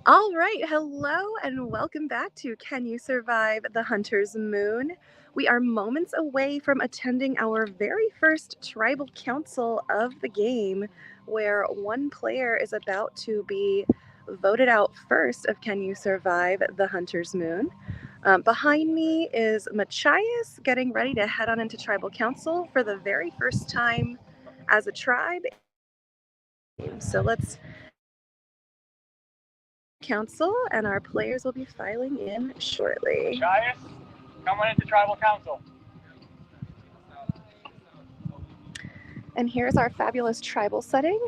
All right, hello and welcome back to Can You Survive the Hunter's Moon? We are moments away from attending our very first tribal council of the game, where one player is about to be voted out first of Can You Survive the Hunter's Moon. Behind me is Machias getting ready to head on into tribal council for the very first time as a tribe. So let's council, and our players will be filing in shortly. CYS, coming into tribal council. And here's our fabulous tribal setting.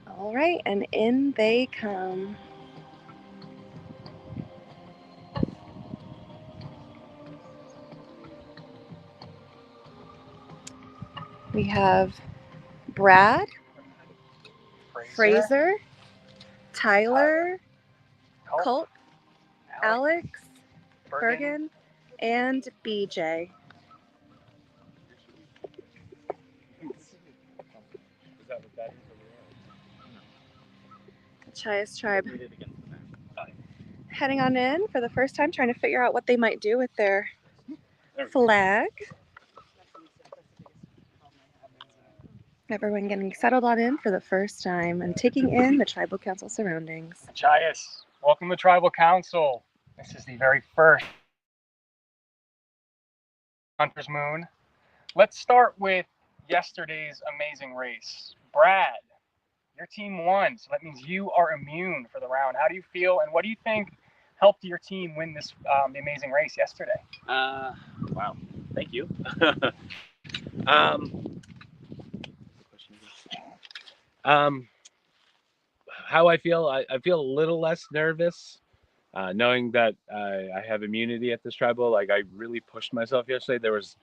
All right, and in they come. We have Brad, Fraser, Tyler, Culp, Alex, Bergen, and BJ. Chias tribe heading on in for the first time, trying to figure out what they might do with their flag. Everyone getting settled on in for the first time and taking in the tribal council surroundings. CYS, welcome to tribal council. This is the very first Hunter's Moon. Let's start with yesterday's amazing race. Brad, your team won, so that means you are immune for the round. How do you feel, and what do you think helped your team win this the amazing race yesterday? Wow, thank you. How I feel, I feel a little less nervous, knowing that I have immunity at this tribal. Like, I really pushed myself yesterday. There was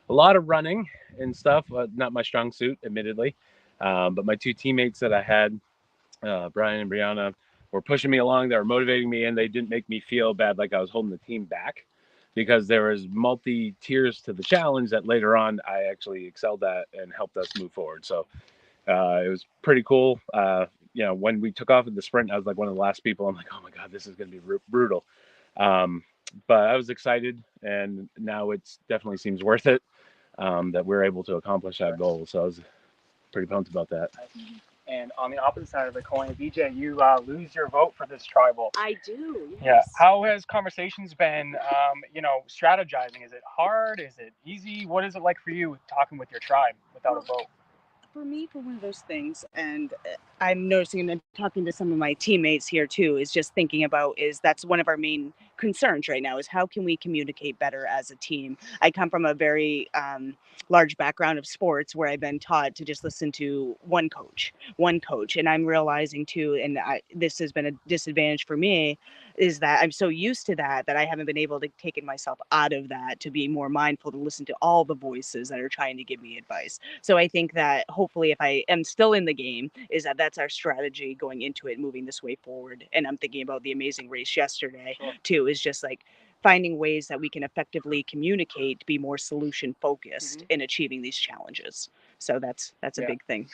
a lot of running and stuff, not my strong suit, admittedly. But my two teammates that I had, Brian and Brianna, were pushing me along. They were motivating me, and they didn't make me feel bad like I was holding the team back, because there was multi tiers to the challenge that later on I actually excelled at and helped us move forward. So it was pretty cool. When we took off in the sprint, I was like one of the last people. I'm like, oh my God, this is going to be brutal. But I was excited, and now it definitely seems worth it that we're able to accomplish that goal. So I was pretty pumped about that. And on the opposite side of the coin, BJ, you lose your vote for this tribal. I do. Yes. Yeah. How has conversations been? Strategizing. Is it hard? Is it easy? What is it like for you talking with your tribe without a vote? For me, for one of those things, and I'm noticing and talking to some of my teammates here too, is just thinking about that's one of our main concerns right now, is how can we communicate better as a team. I come from a very large background of sports where I've been taught to just listen to one coach, and I'm realizing too, and this has been a disadvantage for me, is that I'm so used to that I haven't been able to take myself out of that to be more mindful, to listen to all the voices that are trying to give me advice. So I think that hopefully, if I am still in the game, is that's our strategy going into it, moving this way forward. And I'm thinking about the amazing race yesterday too, is just like finding ways that we can effectively communicate to be more solution focused in achieving these challenges. So that's a big thing.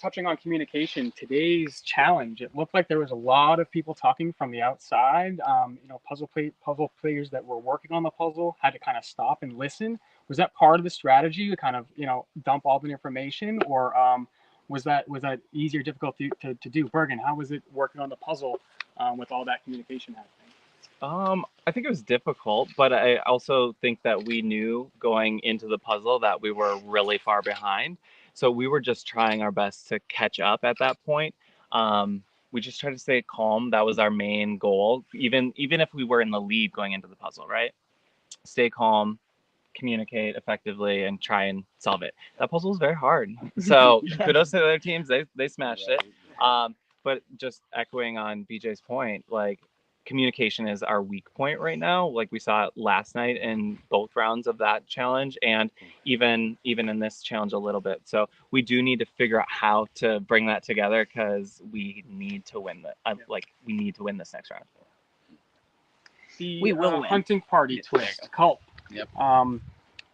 Touching on communication, today's challenge, it looked like there was a lot of people talking from the outside. Puzzle players that were working on the puzzle had to kind of stop and listen. Was that part of the strategy to kind of dump all the information, or was that easy or difficult to do? Bergen, how was it working on the puzzle with all that communication happening? I think it was difficult, but I also think that we knew going into the puzzle that we were really far behind. So we were just trying our best to catch up at that point. We just tried to stay calm. That was our main goal. Even if we were in the lead going into the puzzle, right? Stay calm, communicate effectively, and try and solve it. That puzzle was very hard. So kudos to the other teams. They smashed it. But just echoing on BJ's point, like, communication is our weak point right now. Like, we saw it last night in both rounds of that challenge, and even in this challenge a little bit. So we do need to figure out how to bring that together, because we need to win we need to win this next round. We will hunting party twist, Culp. Yep.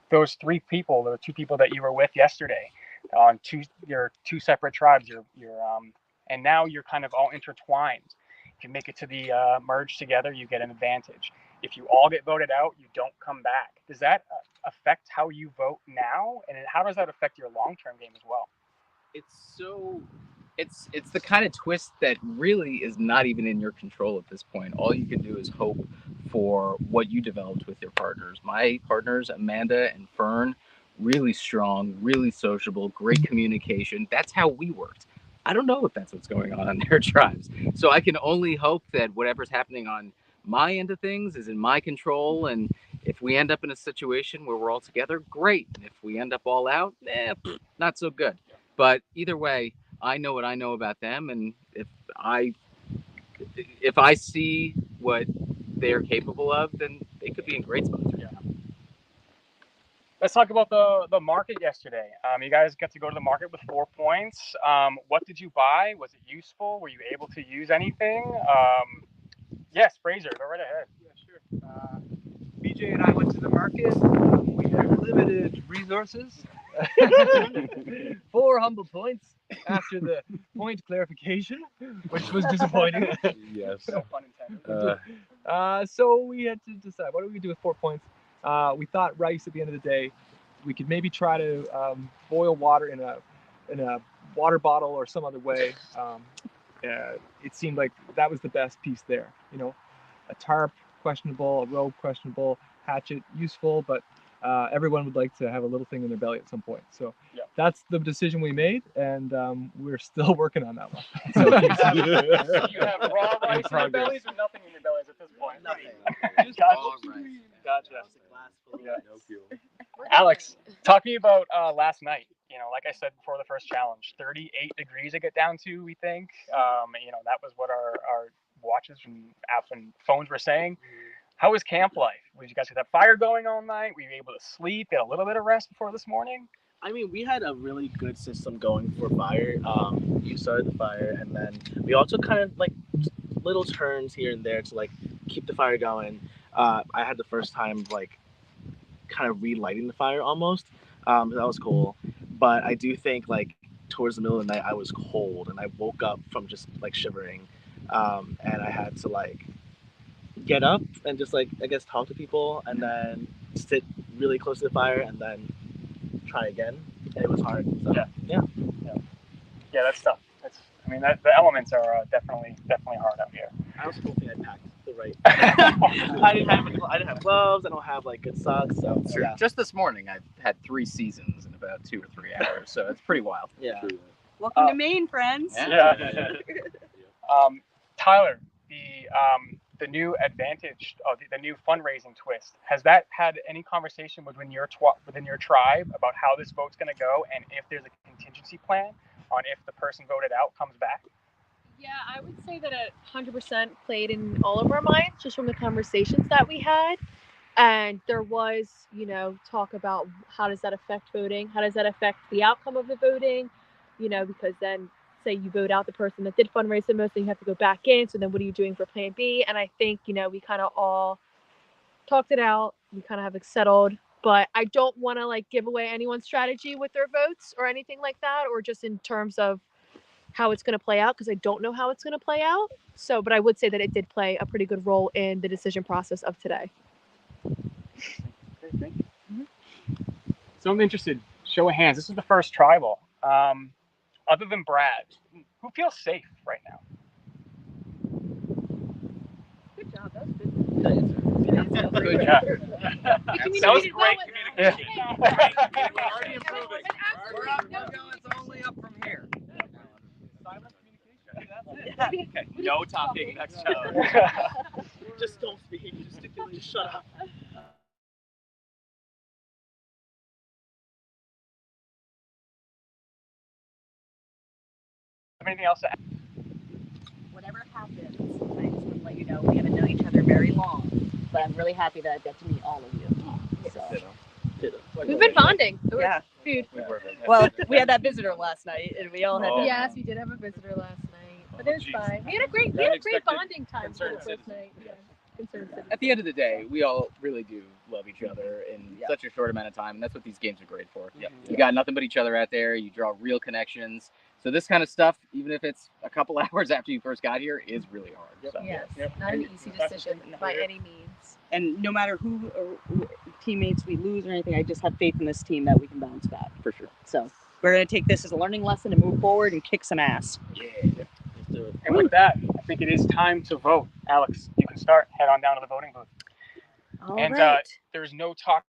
Those three people, there were two people that you were with yesterday. on your two separate tribes. And now you're kind of all intertwined. If you make it to the merge together, you get an advantage. If you all get voted out, you don't come back. Does that affect how you vote now, and how does that affect your long-term game as well? It's the kind of twist that really is not even in your control at this point. All you can do is hope for what you developed with your partners. My partners, Amanda and Fern, really strong, really sociable, great communication. That's how we worked. I don't know if that's what's going on their tribes. So I can only hope that whatever's happening on my end of things is in my control. And if we end up in a situation where we're all together, great. And if we end up all out, not so good. But either way, I know what I know about them, and if I see what they're capable of, then they could be in great spots right now. Let's talk about the market yesterday. You guys got to go to the market with 4 points. What did you buy? Was it useful? Were you able to use anything? Yes, Fraser, go right ahead. Yeah, sure. BJ and I went to the market. We had limited resources. 4 humble points after the point clarification, which was disappointing. Yes. No pun intended. So we had to decide, what do we do with 4 points? We thought rice at the end of the day. We could maybe try to boil water in a water bottle or some other way. It seemed like that was the best piece there. You know, a tarp, questionable, a rope, questionable, hatchet, useful, but everyone would like to have a little thing in their belly at some point. So that's the decision we made, and we're still working on that one. So you have raw rice in your bellies or nothing in your bellies at this point? Nothing. Just raw rice. Gotcha. Alex, talk to me about last night. You know, like I said before the first challenge, 38 degrees it got down to, we think. You know, that was what our watches and apps and phones were saying. How was camp life? Did you guys get that fire going all night? Were you able to sleep, get a little bit of rest before this morning? I mean, we had a really good system going for fire. You started the fire, and then we also kind of like little turns here and there to like keep the fire going. I had the first time like kind of relighting the fire almost. That was cool. But I do think like towards the middle of the night I was cold and I woke up from just like shivering, and I had to like get up and just like I guess talk to people and then sit really close to the fire and then try again. And it was hard. So, yeah, that's tough. The elements are definitely hard out here. I also don't think I packed the right. I didn't have gloves. I don't have like good socks. So yeah. Just this morning, I had 3 seasons in about 2 or 3 hours, so it's pretty wild. Yeah. Welcome to Maine, friends. Tyler, the new advantage of the new fundraising twist, has that had any conversation within your tribe about how this vote's going to go and if there's a contingency plan on if the person voted out comes back? Yeah, I would say that it 100% played in all of our minds just from the conversations that we had. And there was, you know, talk about how does that affect voting? How does that affect the outcome of the voting? You know, because then say you vote out the person that did fundraise the most, then you have to go back in. So then what are you doing for plan B? And I think, you know, we kind of all talked it out. We kind of have it settled. But I don't want to like give away anyone's strategy with their votes or anything like that, or just in terms of how it's going to play out, because I don't know how it's going to play out. So, but I would say that it did play a pretty good role in the decision process of today. Okay, thank you. Mm-hmm. So I'm interested, show of hands, this is the first tribal. Other than Brad, who feels safe right now? Good job. That was good. Good job. That was great communication. We're already improving. We're up. It's only up from here. Silent communication. That's it. Okay. No talking next challenge. Just don't speak. Just shut up. Anything else to add? Whatever happens, I just want to let you know we haven't known each other very long, but I'm really happy that I get to meet all of you. So. We've been bonding. Yeah. Food. Well, we had that visitor last night, and we all had. Yes, we did have a visitor last night, but it was fine. We had a great bonding time for the first night. Yeah. concerns. At the end of the day, we all really do love each other in such a short amount of time, and that's what these games are great for. You got nothing but each other out there. You draw real connections. So this kind of stuff, even if it's a couple hours after you first got here, is really hard. So. Yes, not an easy decision by any means. And no matter who or teammates we lose or anything, I just have faith in this team that we can bounce back. For sure. So we're going to take this as a learning lesson and move forward and kick some ass. Yeah. Let's do it. And with that, I think it is time to vote. Alex, you can start. Head on down to the voting booth. All And right. there's no talk.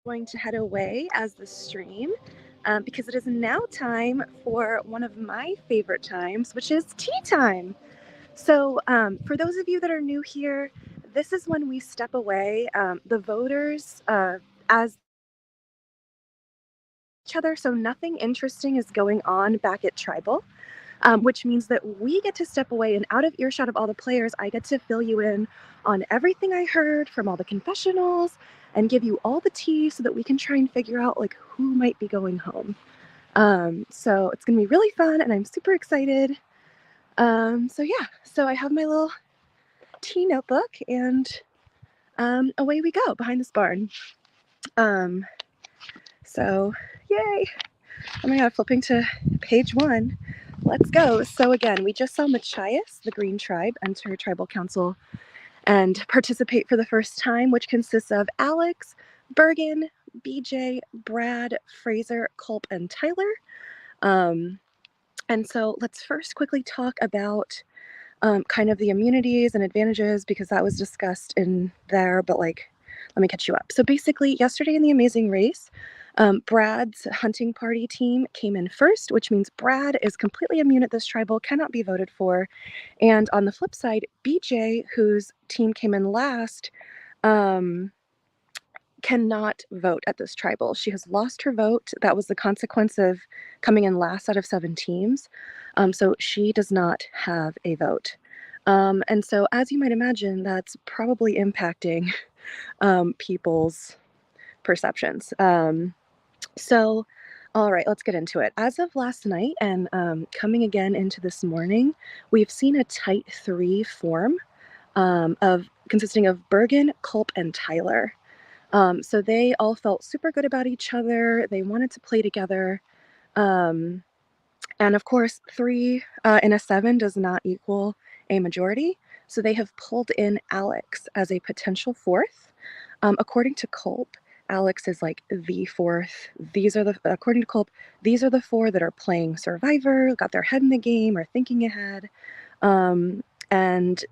Going to head away as the stream because it is now time for one of my favorite times, which is tea time. So for those of you that are new here, this is when we step away. The voters as each other, so nothing interesting is going on back at Tribal. Which means that we get to step away, and out of earshot of all the players, I get to fill you in on everything I heard from all the confessionals and give you all the tea so that we can try and figure out like who might be going home. So it's gonna be really fun, and I'm super excited. So I have my little tea notebook, and away we go behind this barn. So yay! Oh my god, flipping to page 1. Let's go. So again, we just saw CYS, the Green Tribe, enter Tribal Council and participate for the first time, which consists of Alex, Bergen, BJ, Brad, Fraser, Culp, and Tyler. And so let's first quickly talk about kind of the immunities and advantages, because that was discussed in there, but like, let me catch you up. So basically, yesterday in the Amazing Race, Brad's hunting party team came in first, which means Brad is completely immune at this tribal, cannot be voted for. And on the flip side, BJ, whose team came in last, cannot vote at this tribal. She has lost her vote. That was the consequence of coming in last out of 7 teams. So she does not have a vote. And so, as you might imagine, that's probably impacting people's perceptions. So, all right, let's get into it. As of last night and coming again into this morning, we've seen a tight 3 form of consisting of Bergen, Culp, and Tyler. So they all felt super good about each other. They wanted to play together. And of course, 3 in a 7 does not equal a majority. So they have pulled in Alex as a potential 4th. According to Culp, Alex is like the 4th. According to Culp, these are the 4 that are playing Survivor, got their head in the game, or thinking ahead. And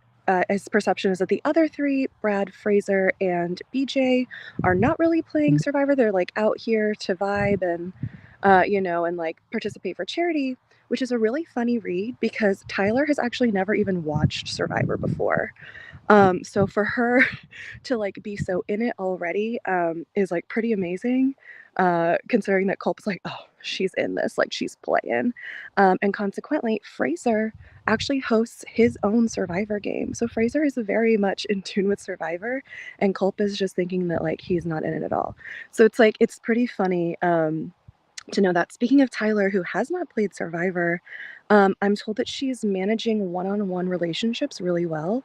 his perception is that the other 3, Brad, Fraser, and BJ, are not really playing Survivor. They're like out here to vibe and, and like participate for charity, which is a really funny read because Tyler has actually never even watched Survivor before. So for her to like be so in it already is like pretty amazing, considering that Culp's like, oh, she's in this, like she's playing. And consequently, Fraser actually hosts his own Survivor game. So Fraser is very much in tune with Survivor, and Culp is just thinking that like he's not in it at all. So it's like, it's pretty funny to know that. Speaking of Tyler, who has not played Survivor, I'm told that she's managing one-on-one relationships really well.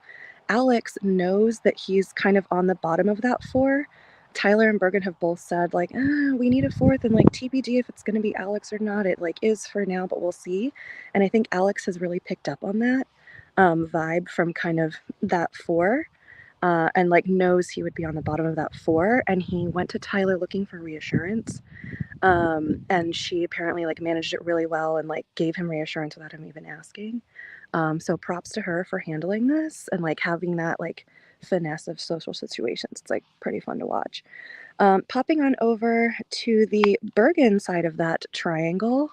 Alex knows that he's kind of on the bottom of that 4. Tyler and Bergen have both said like, we need a 4th, and like TBD if it's going to be Alex or not. It like is for now, but we'll see. And I think Alex has really picked up on that vibe from kind of that 4. And like knows he would be on the bottom of that 4, and he went to Tyler looking for reassurance. And she apparently like managed it really well and like gave him reassurance without him even asking. So props to her for handling this and like having that like finesse of social situations. It's like pretty fun to watch. Popping on over to the Bergen side of that triangle.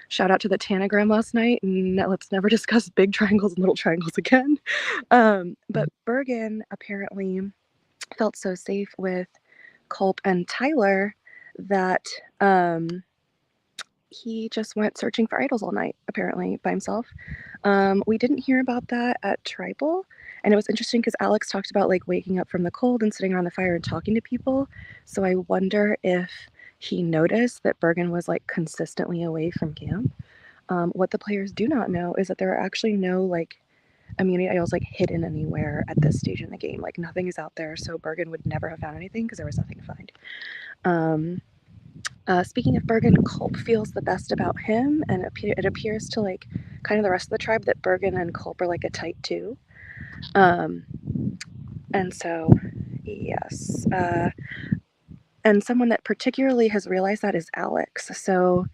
Shout out to the Tanagram last night, and let's never discuss big triangles and little triangles again. But Bergen apparently felt so safe with Culp and Tyler that he just went searching for idols all night, apparently, by himself. We didn't hear about that at Tribal, and it was interesting because Alex talked about like waking up from the cold and sitting around the fire and talking to people. So I wonder if he noticed that Bergen was like consistently away from camp. What the players do not know is that there are actually no like immunity idol is like hidden anywhere at this stage in the game. Like nothing is out there, so Bergen would never have found anything because there was nothing to find. Speaking of Bergen, Culp feels the best about him, and it appears to like kind of the rest of the tribe that Bergen and Culp are like a tight two. And so, yes. And someone that particularly has realized that is Alex. So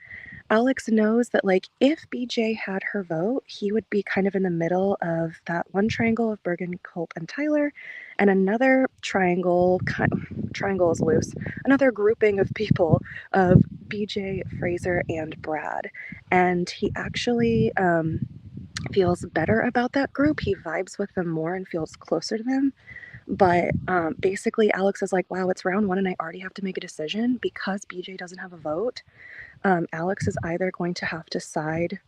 Alex knows that like if BJ had her vote, he would be kind of in the middle of that one triangle of Bergen, Culp, and Tyler, and another triangle is loose, another grouping of people of BJ, Fraser, and Brad. And he actually feels better about that group. He vibes with them more and feels closer to them. But basically, Alex is like, wow, it's round one and I already have to make a decision because BJ doesn't have a vote. Alex is either going to have to side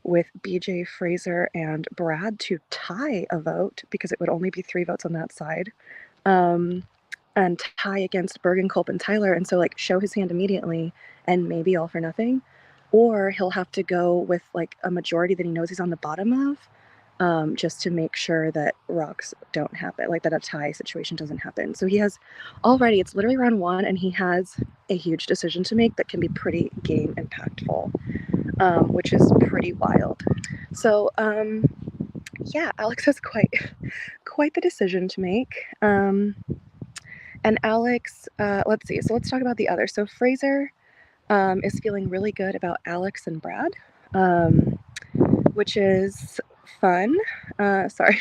with BJ, Fraser, and Brad to tie a vote because it would only be 3 votes on that side, and tie against Bergen, Culp, and Tyler, and so like show his hand immediately and maybe all for nothing. Or he'll have to go with like a majority that he knows he's on the bottom of, just to make sure that rocks don't happen, like that a tie situation doesn't happen. So he has already, it's literally round one, and he has a huge decision to make that can be pretty game impactful, which is pretty wild. So yeah, Alex has quite the decision to make. And Alex, let's see. So let's talk about the others. So Fraser is feeling really good about Alex and Brad, which is fun. Sorry.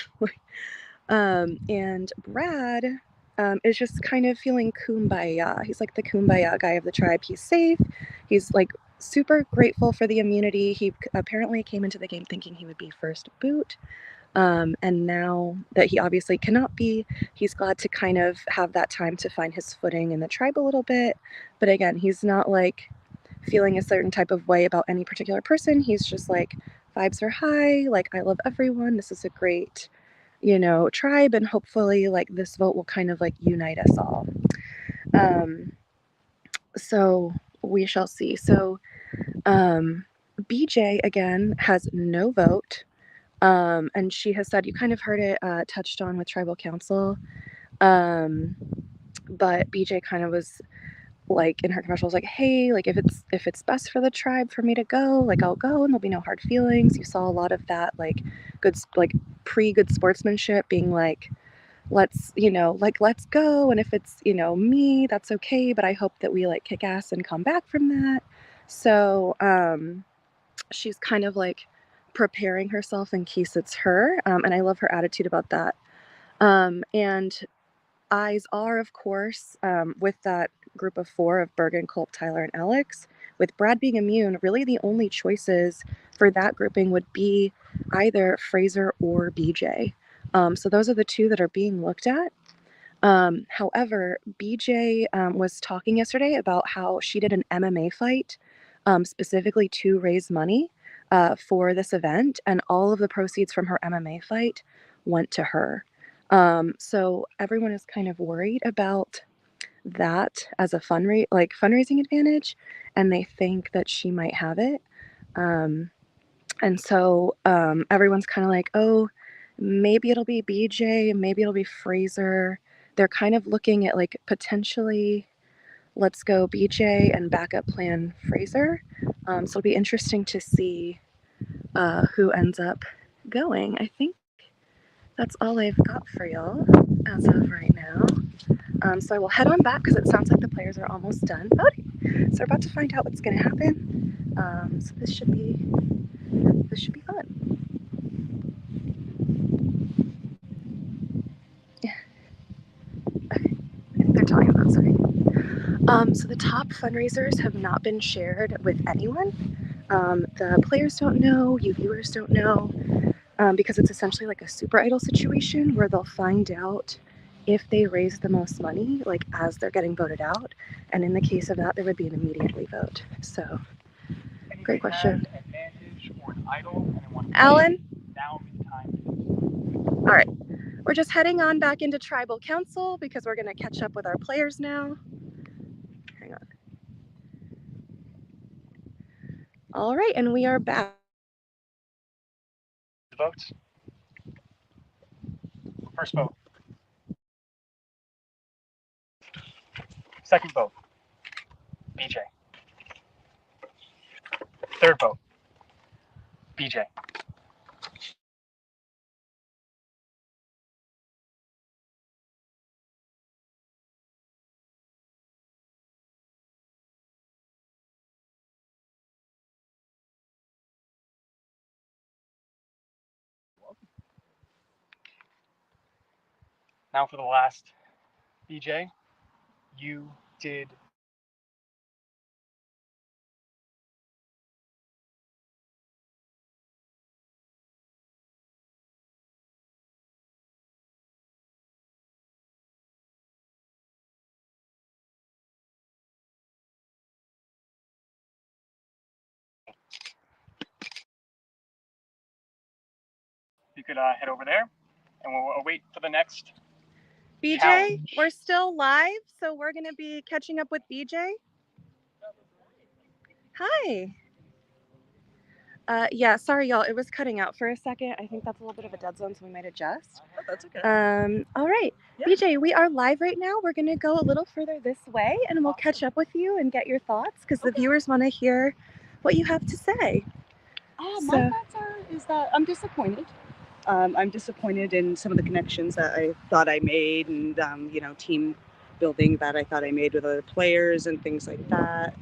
And Brad is just kind of feeling kumbaya. He's like the kumbaya guy of the tribe. He's safe. He's like super grateful for the immunity. He apparently came into the game thinking he would be first boot. And now that he obviously cannot be, he's glad to kind of have that time to find his footing in the tribe a little bit. But again, he's not like feeling a certain type of way about any particular person. He's just like, vibes are high. Like, I love everyone. This is a great, tribe. And hopefully, like, this vote will kind of like unite us all. So we shall see. So BJ, again, has no vote. And she has said, you kind of heard it touched on with tribal council, but BJ kind of was like in her commercial was like, hey, like if it's best for the tribe for me to go, like I'll go and there'll be no hard feelings. You saw a lot of that like good sportsmanship being like, let's go, and if it's me, that's okay, but I hope that we like kick ass and come back from that. So she's kind of like preparing herself in case it's her, and I love her attitude about that. And eyes are, of course, with that group of 4 of Bergen, Culp, Tyler, and Alex. With Brad being immune, really the only choices for that grouping would be either Fraser or BJ. So those are the 2 that are being looked at. However, BJ was talking yesterday about how she did an MMA fight specifically to raise money for this event, and all of the proceeds from her MMA fight went to her. So everyone is kind of worried about that as a fundraising advantage, and they think that she might have it. And so everyone's kind of like, oh, maybe it'll be BJ, maybe it'll be Fraser. They're kind of looking at like potentially let's go BJ and backup plan Fraser. So it'll be interesting to see who ends up going. I think that's all I've got for y'all as of right now. So I will head on back because it sounds like the players are almost done voting. So we're about to find out what's going to happen. So this should be fun. Yeah. Okay. I think they're talking about something. So the top fundraisers have not been shared with anyone. The players don't know, you viewers don't know, because it's essentially like a super idol situation where they'll find out if they raise the most money, like as they're getting voted out. And in the case of that, there would be an immediate revote. So, great question. Alan? All right. We're just heading on back into tribal council because we're going to catch up with our players now. Hang on. All right, and we are back. Votes. First vote. Second vote, BJ. Third vote, BJ. Now for the last, BJ, you did you could head over there, and we'll await for the next BJ, challenge. we're still live, so we're going to be catching up with BJ. Hi. Yeah, sorry, y'all. It was cutting out for a second. I think that's a little bit of a dead zone, so we might adjust. Oh, that's okay. All right. Yeah. BJ, we are live right now. We're going to go a little further this way, and we'll catch up with you and get your thoughts, because the viewers want to hear what you have to say. My thoughts is that I'm disappointed. I'm disappointed in some of the connections that I thought I made, and team building that I thought I made with other players and things like that,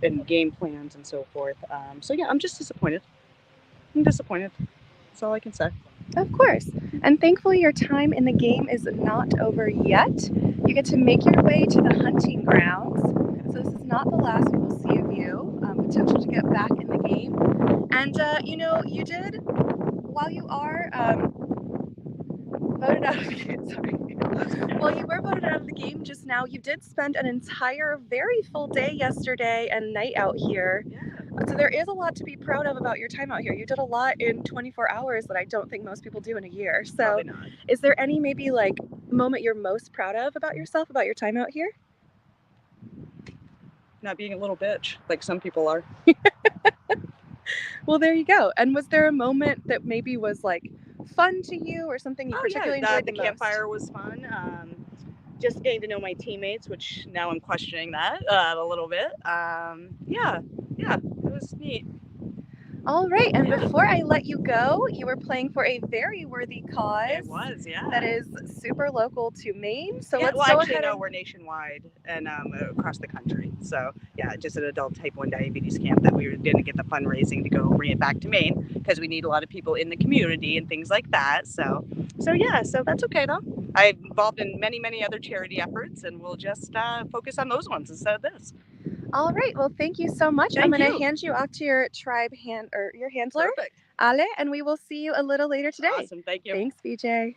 and game plans and so forth. So yeah, I'm just disappointed. I'm disappointed. That's all I can say. Of course. And thankfully, your time in the game is not over yet. You get to make your way to the hunting grounds. So this is not the last we will see of you. Potential to get back in the game. And, you did, while you are voted out of the game, sorry. While you were voted out of the game just now, you did spend an entire very full day yesterday and night out here. So there is a lot to be proud of about your time out here. You did a lot in 24 hours that I don't think most people do in a year. So Probably not. is there any maybe like moment you're most proud of about yourself, about your time out here? Not being a little bitch like some people are. Well, there you go. And was there a moment that maybe was like fun to you or something you particularly enjoyed the the most? campfire was fun. Just getting to know my teammates, which now I'm questioning that a little bit. Yeah, it was neat. All right, and before I let you go, you were playing for a very worthy cause. It was, yeah. That is super local to Maine. So Yeah, let's well, go actually, ahead. no, we're nationwide and across the country. So yeah, just an adult type 1 diabetes camp that we didn't get the fundraising to go bring it back to Maine because we need a lot of people in the community and things like that. So yeah, so that's okay though. I'm involved in many other charity efforts, and we'll just focus on those ones instead of this. All right. Well, thank you so much. I'm going to hand you off to your tribe or your handler, Perfect. Ale, and we will see you a little later today. Awesome. Thank you. Thanks, BJ.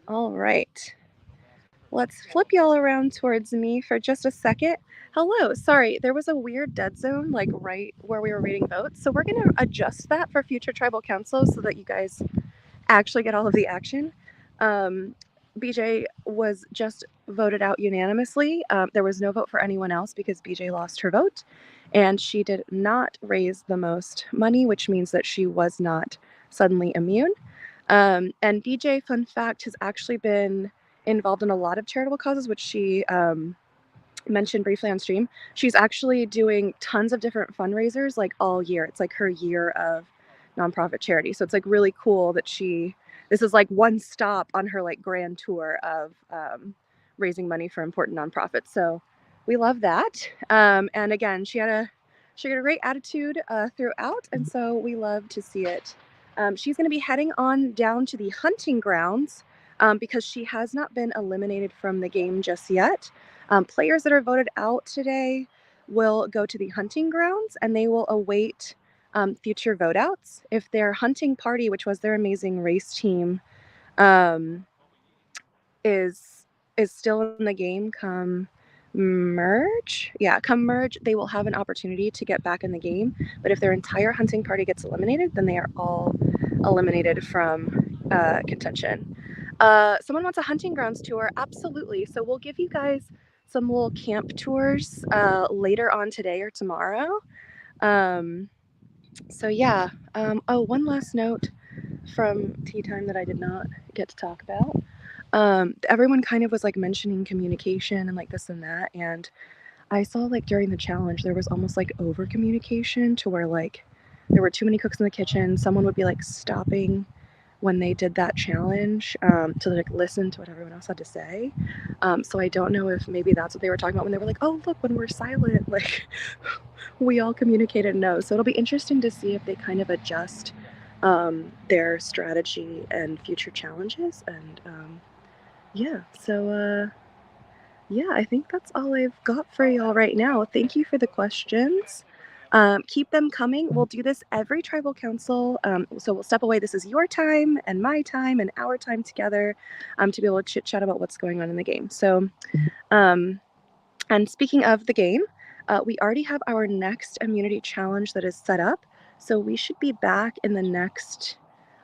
All right. Let's flip y'all around towards me for just a second. Hello. Sorry, there was a weird dead zone like right where we were reading votes. So we're going to adjust that for future tribal councils so that you guys actually get all of the action. BJ was just voted out unanimously. There was no vote for anyone else because BJ lost her vote, and she did not raise the most money, which means that she was not suddenly immune. And BJ, fun fact, has actually been involved in a lot of charitable causes, which she mentioned briefly on stream. She's actually doing tons of different fundraisers like all year. It's like her year of nonprofit charity. So it's like really cool that this is like one stop on her like grand tour of raising money for important nonprofits. So we love that. And again, she had a great attitude throughout, and so we love to see it. She's going to be heading on down to the hunting grounds because she has not been eliminated from the game just yet. Players that are voted out today will go to the hunting grounds and they will await future vote outs. If their hunting party, which was their amazing race team, is still in the game come merge, they will have an opportunity to get back in the game. But if their entire hunting party gets eliminated, then they are all eliminated from contention. Someone wants a hunting grounds tour? Absolutely. So we'll give you guys some little camp tours later on today or tomorrow. So yeah. Oh, one last note. from tea time that I did not get to talk about. Everyone kind of was like mentioning communication and like this and that, and I saw like during the challenge there was almost like over communication to where like there were too many cooks in the kitchen. Someone would be like stopping when they did that challenge to like listen to what everyone else had to say. So I don't know if maybe that's what they were talking about when they were like, oh look, when we're silent, like we all communicated no. So it'll be interesting to see if they kind of adjust their strategy and future challenges. And yeah, so yeah, I think that's all I've got for y'all right now. Thank you for the questions. Keep them coming. We'll do this every tribal council. So we'll step away. This is your time and my time and our time together to be able to chit chat about what's going on in the game. So, and speaking of the game, we already have our next immunity challenge that is set up. So we should be back in the next,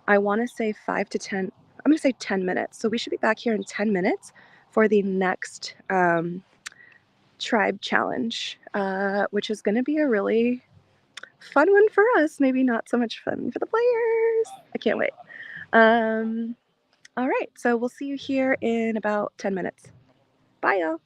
I want to say 5 to 10, I'm going to say 10 minutes. So we should be back here in 10 minutes for the next tribe challenge, which is going to be a really fun one for us. Maybe not so much fun for the players. I can't wait. All right, so we'll see you here in about 10 minutes. Bye, y'all.